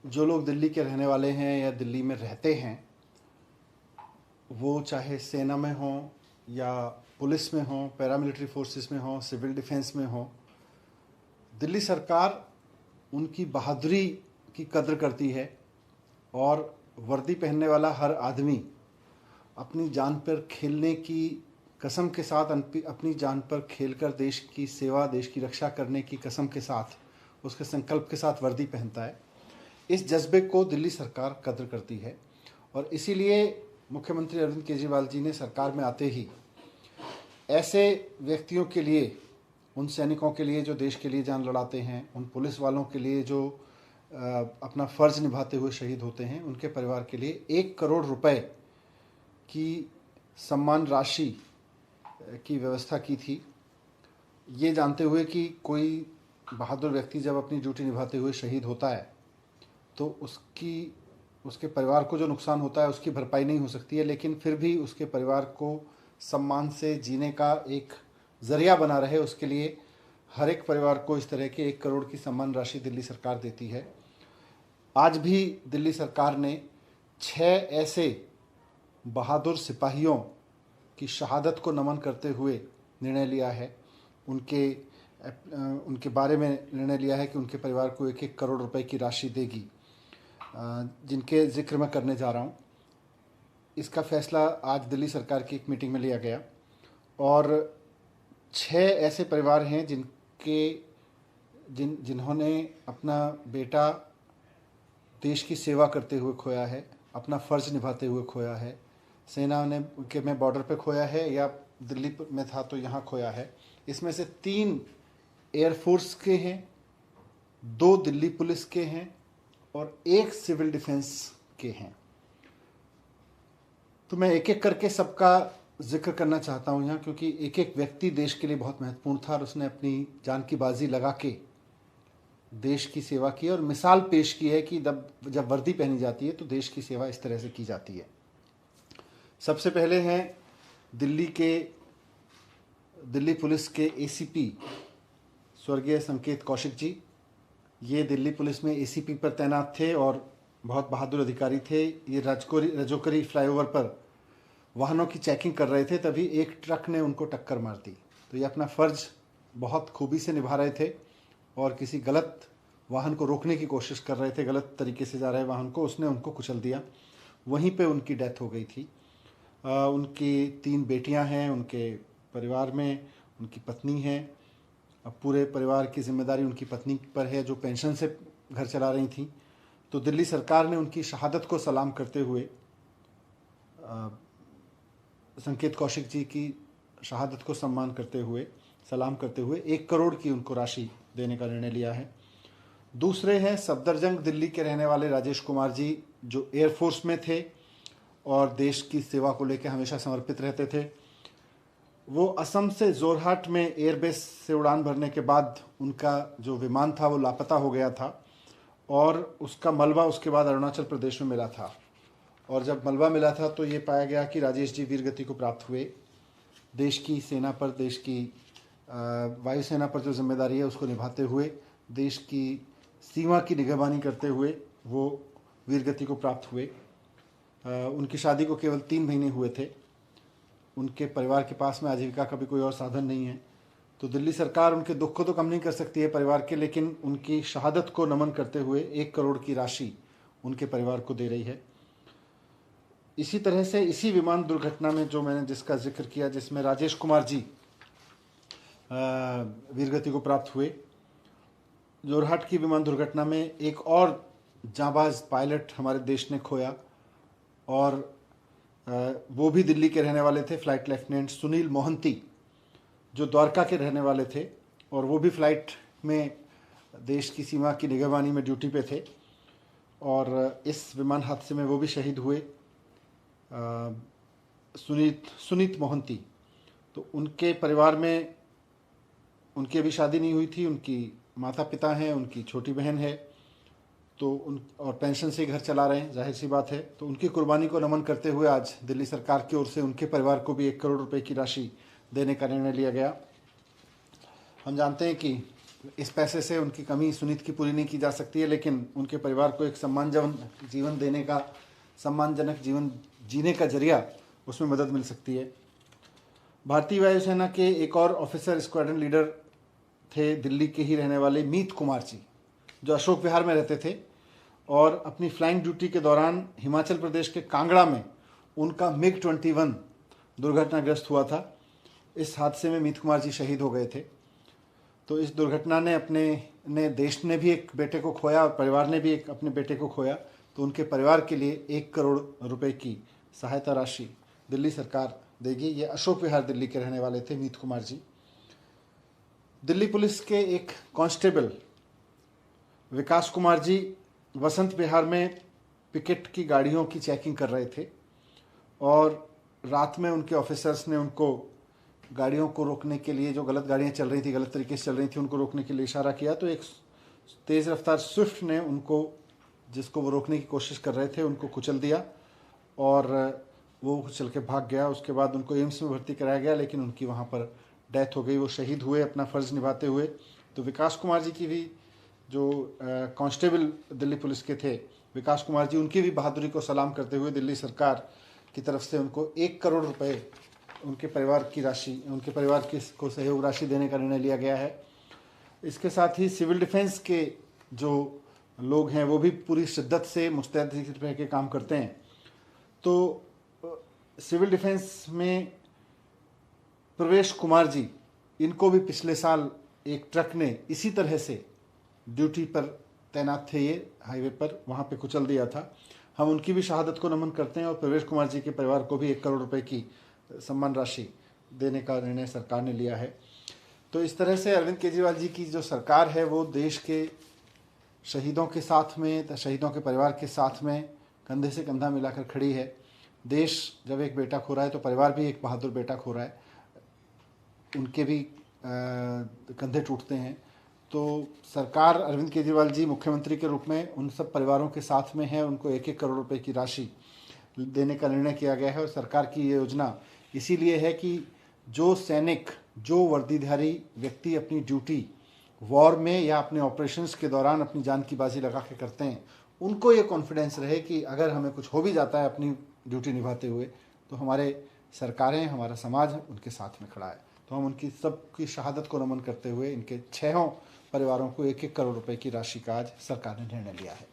जो लोग दिल्ली के रहने वाले हैं या दिल्ली में रहते हैं, वो चाहे सेना में हों या पुलिस में हों, पैरामिलिट्री फोर्सेस में हों, सिविल डिफेंस में हों, दिल्ली सरकार उनकी बहादुरी की कद्र करती है और वर्दी पहनने वाला हर आदमी अपनी जान पर खेलने की कसम के साथ, अपनी जान पर खेलकर देश की सेवा, देश की रक्षा करने की कसम के साथ, उसके संकल्प के साथ वर्दी पहनता है। इस जज्बे को दिल्ली सरकार कद्र करती है और इसीलिए मुख्यमंत्री अरविंद केजरीवाल जी ने सरकार में आते ही ऐसे व्यक्तियों के लिए, उन सैनिकों के लिए जो देश के लिए जान लड़ाते हैं, उन पुलिस वालों के लिए जो अपना फ़र्ज निभाते हुए शहीद होते हैं, उनके परिवार के लिए 1 करोड़ रुपए की सम्मान राशि की व्यवस्था की थी। ये जानते हुए कि कोई बहादुर व्यक्ति जब अपनी ड्यूटी निभाते हुए शहीद होता है तो उसके परिवार को जो नुकसान होता है उसकी भरपाई नहीं हो सकती है, लेकिन फिर भी उसके परिवार को सम्मान से जीने का एक ज़रिया बना रहे, उसके लिए हर एक परिवार को इस तरह के 1 करोड़ की सम्मान राशि दिल्ली सरकार देती है। आज भी दिल्ली सरकार ने 6 ऐसे बहादुर सिपाहियों की शहादत को नमन करते हुए निर्णय लिया है, उनके बारे में निर्णय लिया है कि उनके परिवार को 1-1 करोड़ रुपए की राशि देगी, जिनके जिक्र मैं करने जा रहा हूँ। इसका फैसला आज दिल्ली सरकार की एक मीटिंग में लिया गया और 6 ऐसे परिवार हैं जिन्होंने अपना बेटा देश की सेवा करते हुए खोया है, अपना फ़र्ज निभाते हुए खोया है, सेना में बॉर्डर पे खोया है या दिल्ली में था तो यहाँ खोया है। इसमें से 3 एयरफोर्स के हैं, 2 दिल्ली पुलिस के हैं और 1 सिविल डिफेंस के हैं। तो मैं एक एक करके सबका जिक्र करना चाहता हूँ यहाँ, क्योंकि एक एक व्यक्ति देश के लिए बहुत महत्वपूर्ण था और उसने अपनी जान की बाजी लगा के देश की सेवा की और मिसाल पेश की है कि जब वर्दी पहनी जाती है तो देश की सेवा इस तरह से की जाती है। सबसे पहले हैं दिल्ली पुलिस के एसीपी स्वर्गीय संकेत कौशिक जी। ये दिल्ली पुलिस में एसीपी पर तैनात थे और बहुत बहादुर अधिकारी थे। ये रजोकरी फ्लाईओवर पर वाहनों की चेकिंग कर रहे थे, तभी एक ट्रक ने उनको टक्कर मार दी। तो ये अपना फ़र्ज बहुत खूबी से निभा रहे थे और किसी गलत वाहन को रोकने की कोशिश कर रहे थे, गलत तरीके से जा रहे वाहन को, उसने उनको कुचल दिया। वहीं पे उनकी डेथ हो गई थी। उनकी 3 बेटियां हैं, उनके परिवार में उनकी पत्नी है। अब पूरे परिवार की जिम्मेदारी उनकी पत्नी पर है जो पेंशन से घर चला रही थी। तो दिल्ली सरकार ने उनकी शहादत को सलाम करते हुए, संकेत कौशिक जी की शहादत को सलाम करते हुए 1 करोड़ की उनको राशि देने का निर्णय लिया है। दूसरे हैं सफदरजंग दिल्ली के रहने वाले राजेश कुमार जी, जो एयरफोर्स में थे और देश की सेवा को लेकर हमेशा समर्पित रहते थे। वो असम से जोरहाट में एयरबेस से उड़ान भरने के बाद उनका जो विमान था वो लापता हो गया था और उसका मलबा उसके बाद अरुणाचल प्रदेश में मिला था। और जब मलबा मिला था तो ये पाया गया कि राजेश जी वीरगति को प्राप्त हुए। देश की सेना पर, देश की वायुसेना पर जो जिम्मेदारी है उसको निभाते हुए, देश की सीमा की निगरानी करते हुए वो वीरगति को प्राप्त हुए। उनकी शादी को केवल 3 महीने हुए थे। उनके परिवार के पास में आजीविका का भी कोई और साधन नहीं है। तो दिल्ली सरकार उनके दुख को तो कम नहीं कर सकती है परिवार के, लेकिन उनकी शहादत को नमन करते हुए 1 करोड़ की राशि उनके परिवार को दे रही है। इसी तरह से इसी विमान दुर्घटना में जो मैंने जिसका जिक्र किया, जिसमें राजेश कुमार जी वीरगति को प्राप्त हुए, जोरहाट की विमान दुर्घटना में एक और जांबाज पायलट हमारे देश ने खोया और वो भी दिल्ली के रहने वाले थे, फ्लाइट लेफ्टिनेंट सुनील मोहंती, जो द्वारका के रहने वाले थे और वो भी फ्लाइट में देश की सीमा की निगरानी में ड्यूटी पे थे और इस विमान हादसे में वो भी शहीद हुए, सुनीत मोहंती। तो उनके परिवार में उनकी अभी शादी नहीं हुई थी, उनकी माता पिता हैं, उनकी छोटी बहन है, तो और पेंशन से घर चला रहे हैं, जाहिर सी बात है। तो उनकी कुर्बानी को नमन करते हुए आज दिल्ली सरकार की ओर से उनके परिवार को भी 1 करोड़ रुपए की राशि देने का निर्णय लिया गया। हम जानते हैं कि इस पैसे से उनकी कमी सुनीत की पूरी नहीं की जा सकती है, लेकिन उनके परिवार को एक सम्मानजनक जीवन देने का, सम्मानजनक जीवन जीने का जरिया उसमें मदद मिल सकती है। भारतीय वायुसेना के एक और ऑफिसर स्क्वाड्रन लीडर थे दिल्ली के ही रहने वाले मीत कुमार जी, जो अशोक विहार में रहते थे और अपनी फ्लाइंग ड्यूटी के दौरान हिमाचल प्रदेश के कांगड़ा में उनका MiG-21 दुर्घटनाग्रस्त हुआ था। इस हादसे में मीत कुमार जी शहीद हो गए थे। तो इस दुर्घटना ने देश ने भी एक बेटे को खोया और परिवार ने भी एक अपने बेटे को खोया। तो उनके परिवार के लिए 1 करोड़ रुपए की सहायता राशि दिल्ली सरकार देगी। ये अशोक विहार दिल्ली के रहने वाले थे मीत कुमार जी। दिल्ली पुलिस के एक कांस्टेबल विकास कुमार जी वसंत विहार में पिकेट की गाड़ियों की चेकिंग कर रहे थे और रात में उनके ऑफिसर्स ने उनको गाड़ियों को रोकने के लिए, जो गलत गाड़ियां चल रही थी, गलत तरीके से चल रही थी, उनको रोकने के लिए इशारा किया। तो एक तेज़ रफ्तार स्विफ्ट ने उनको, जिसको वो रोकने की कोशिश कर रहे थे, उनको कुचल दिया और वो चल के भाग गया। उसके बाद उनको एम्स में भर्ती कराया गया, लेकिन उनकी वहाँ पर डेथ हो गई। वो शहीद हुए अपना फ़र्ज़ निभाते हुए। तो विकास कुमार जी की भी, जो कांस्टेबल दिल्ली पुलिस के थे विकास कुमार जी, उनकी भी बहादुरी को सलाम करते हुए दिल्ली सरकार की तरफ से उनको 1 करोड़ रुपए उनके परिवार की राशि, उनके परिवार को सहयोग राशि देने का निर्णय लिया गया है। इसके साथ ही सिविल डिफेंस के जो लोग हैं वो भी पूरी शिद्दत से मुस्तैद रह के काम करते हैं। तो सिविल डिफेंस में प्रवेश कुमार जी, इनको भी पिछले साल एक ट्रक ने इसी तरह से ड्यूटी पर तैनात थे, ये हाईवे पर, वहाँ पे कुचल दिया था। हम उनकी भी शहादत को नमन करते हैं और प्रवेश कुमार जी के परिवार को भी 1 करोड़ रुपए की सम्मान राशि देने का निर्णय सरकार ने लिया है। तो इस तरह से अरविंद केजरीवाल जी की जो सरकार है वो देश के शहीदों के साथ में, शहीदों के परिवार के साथ में कंधे से कंधा मिलाकर खड़ी है। देश जब एक बेटा खो रहा है तो परिवार भी एक बहादुर बेटा खो रहा है, उनके भी कंधे टूटते हैं। तो सरकार, अरविंद केजरीवाल जी मुख्यमंत्री के रूप में उन सब परिवारों के साथ में है। उनको 1-1 करोड़ रुपए की राशि देने का निर्णय किया गया है और सरकार की ये योजना इसीलिए है कि जो सैनिक, जो वर्दीधारी व्यक्ति अपनी ड्यूटी वॉर में या अपने ऑपरेशंस के दौरान अपनी जान की बाजी लगा के करते हैं, उनको ये कॉन्फिडेंस रहे कि अगर हमें कुछ हो भी जाता है अपनी ड्यूटी निभाते हुए, तो हमारे सरकारें, हमारा समाज उनके साथ में खड़ा है। तो हम उनकी सबकी शहादत को नमन करते हुए इनके 6 परिवारों को 1-1 करोड़ रुपए की राशि का आज सरकार ने निर्णय लिया है।